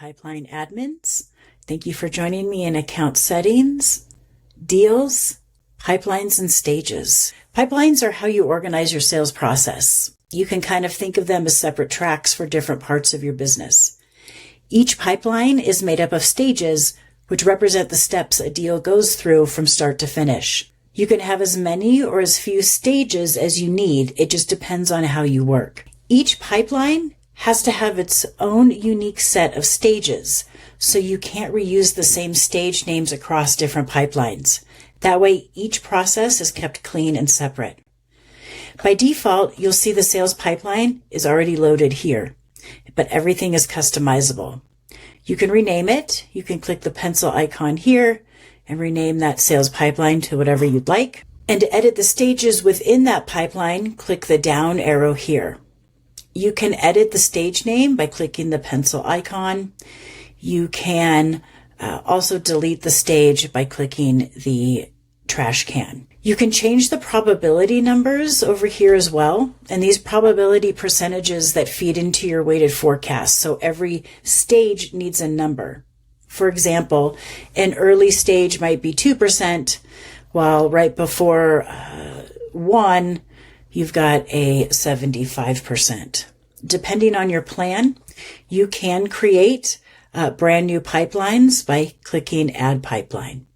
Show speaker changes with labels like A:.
A: Pipeline admins. Thank you for joining me in account settings, deals, pipelines, and stages. Pipelines are how you organize your sales process. You can kind of think of them as separate tracks for different parts of your business. Each pipeline is made up of stages, which represent the steps a deal goes through from start to finish. You can have as many or as few stages as you need. It just depends on how you work. Each pipeline has to have its own unique set of stages, so you can't reuse the same stage names across different pipelines. That way, each process is kept clean and separate. By default, you'll see the sales pipeline is already loaded here, but everything is customizable. You can rename it. You can click the pencil icon here and rename that sales pipeline to whatever you'd like. And to edit the stages within that pipeline, click the down arrow here. You can edit the stage name by clicking the pencil icon. You can also delete the stage by clicking the trash can. You can change the probability numbers over here as well, and these probability percentages that feed into your weighted forecast. So every stage needs a number. For example, an early stage might be 2%, while right before 1, you've got a 75%. Depending on your plan, you can create brand new pipelines by clicking Add Pipeline.